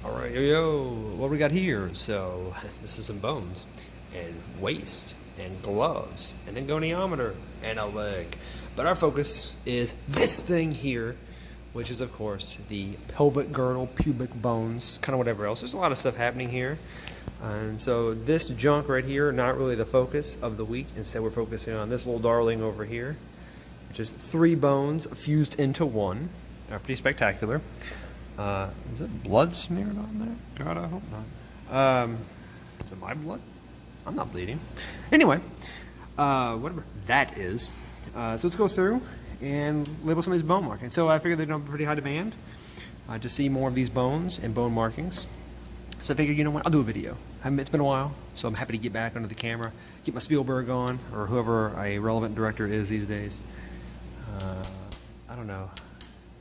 Alright, yo, what we got here? So, this is some bones, and waist, and gloves, and a goniometer, and a leg. But our focus is this thing here, which is, of course, the pelvic girdle, pubic bones, kind of whatever else. There's a lot of stuff happening here. And so this junk right here, not really the focus of the week. Instead, we're focusing on this little darling over here, which is 3 bones fused into one. Pretty spectacular. Is it blood smeared on there? God, I hope not. Is it my blood? I'm not bleeding. Anyway, whatever that is. So let's go through and label some of these bone markings. So I figured they'd have a pretty high demand to see more of these bones and bone markings. So I figured, you know what, I'll do a video. It's been a while, so I'm happy to get back under the camera, get my Spielberg on, or whoever a relevant director is these days. I don't know.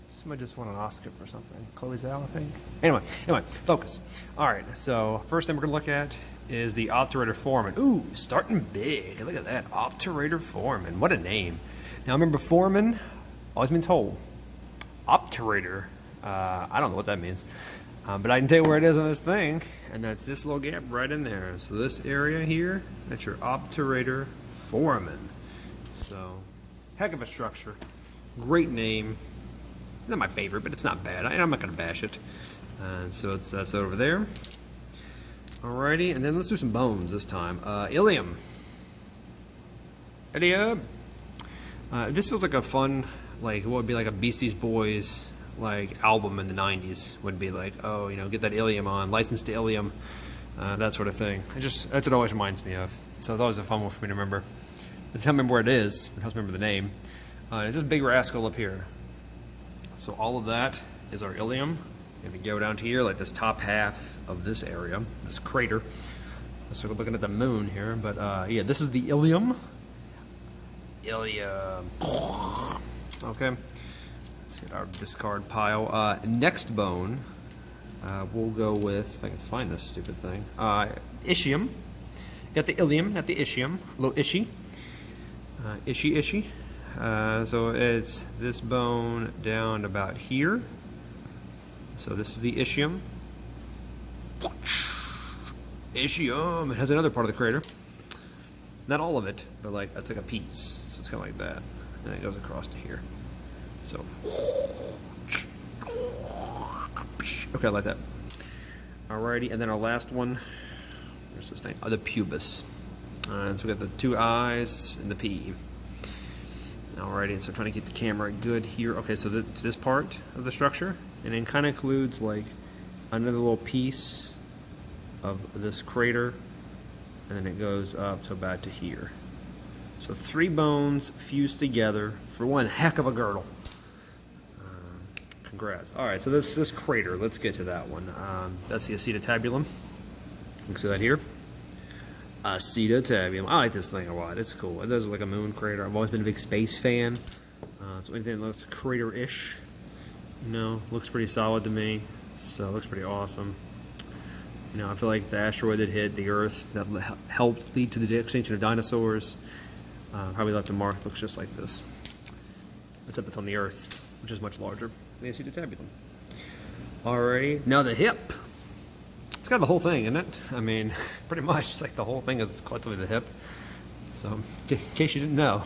Somebody just won an Oscar for something. Chloe Zhao, I think. Anyway, focus. All right, so first thing we're going to look at is the obturator foramen. Ooh, starting big. Look at that, obturator foramen. What a name. Now remember, foramen always means hole. Obturator, I don't know what that means. But I can tell you where it is on this thing, and that's this little gap right in there. So this area here, that's your obturator foramen. So, heck of a structure. Great name. Not my favorite, but it's not bad. I'm not going to bash it. So that's over there. Alrighty, and then let's do some bones this time. Ilium. Ilium. This feels like a fun, like what would be like a Beastie Boys like album in the 90s. Would be like, oh, you know, get that Ilium on, license to Ilium, that sort of thing. That's what it always reminds me of. So it's always a fun one for me to remember. I can't remember where it is. It helps me remember the name. It's this big rascal up here. So all of that is our ilium. If we go down to here, like this top half of this area, this crater. So we're looking at the moon here, but yeah, this is the ilium. Ilium. Okay. Let's get our discard pile. Next bone, we'll go with, if I can find this stupid thing, ischium. Got the ilium, got the ischium, little ishi. Ishi. So it's this bone down about here. So this is the ischium. Ischium. It has another part of the crater. Not all of it, but like that's like a piece. So it's kind of like that, and it goes across to here. So okay, like that. Alrighty, and then our last one. Where's this thing? Oh, the pubis. So we got the 2 eyes and the P. Alrighty, so trying to keep the camera good here. Okay, so that's this part of the structure, and it kind of includes like another little piece of this crater, and then it goes up to about to here. So 3 bones fused together for one heck of a girdle. Congrats. Alright, so this crater, let's get to that one. That's the acetabulum. You can see that here. Acetabulum. I like this thing a lot. It's cool. It does look like a moon crater. I've always been a big space fan. So anything that looks crater-ish, you know, looks pretty solid to me. So it looks pretty awesome. You know, I feel like the asteroid that hit the Earth that helped lead to the extinction of dinosaurs probably left a mark. Looks just like this. Except it's on the Earth, which is much larger than the acetabulum. Alrighty. Now the hip. It's kind of the whole thing, isn't it? I mean, pretty much. It's like the whole thing is collectively the hip. So, in case you didn't know,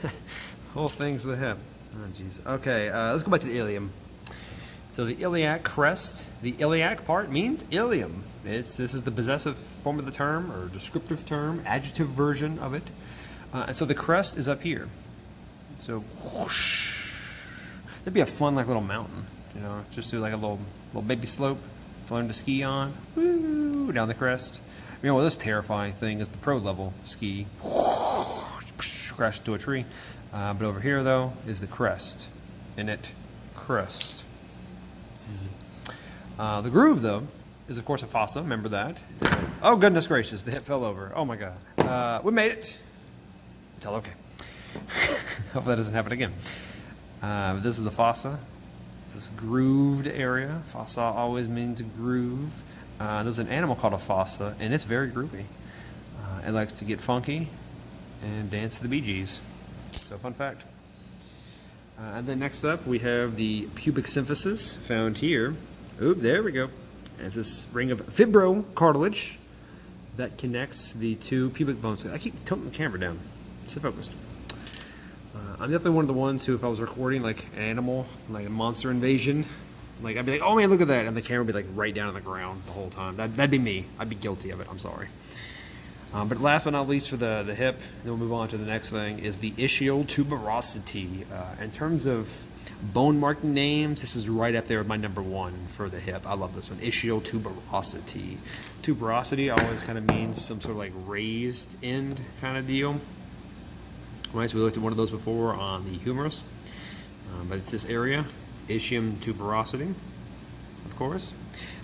the whole thing's the hip. Oh, jeez. Okay, let's go back to the ilium. So the iliac crest. The iliac part means ilium. This is the possessive form of the term, or descriptive term, adjective version of it. And so the crest is up here. So, whoosh. That'd be a fun, like, little mountain. You know, just do like a little baby slope to learn to ski on. Woo, down the crest. You know, well, this terrifying thing is the pro level ski. Crash into a tree. But over here, though, is the crest. And it crest. The groove, though, is of course a fossa. Remember that. Oh, goodness gracious. The hip fell over. Oh, my God. We made it. It's all okay. Hope that doesn't happen again. This is the fossa. This grooved area. Fossa always means groove. There's an animal called a fossa, and it's very groovy. It likes to get funky and dance to the Bee Gees. So, fun fact. And then next up, we have the pubic symphysis found here. Oop, there we go. And it's this ring of fibrocartilage that connects the two pubic bones. I keep tilting the camera down. Stay focused. I'm definitely one of the ones who, if I was recording like an animal, like a monster invasion, like I'd be like, oh man, look at that, and the camera would be like right down on the ground the whole time. That'd be me. I'd be guilty of it. I'm sorry. But last but not least for the hip, then we'll move on to the next thing, is the Ischialtuberosity. In terms of bone marking names, this is right up there with my #1 for the hip. I love this one, Ischialtuberosity. Tuberosity always kind of means some sort of like raised end kind of deal. Right, so we looked at one of those before on the humerus, but it's this area, Ichium tuberosity, of course.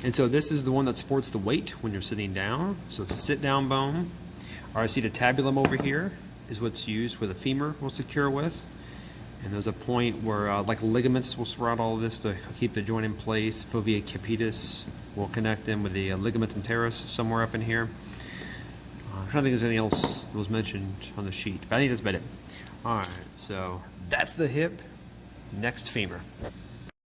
And so this is the one that supports the weight when you're sitting down. So it's a sit-down bone. Our acetabulum over here is what's used where the femur will secure with. And there's a point where like ligaments will surround all of this to keep the joint in place. Fovea capitis will connect them with the ligamentum teres somewhere up in here. I'm trying to think if there's anything else that was mentioned on the sheet, but I think that's about it. Alright, so that's the hip. Next femur.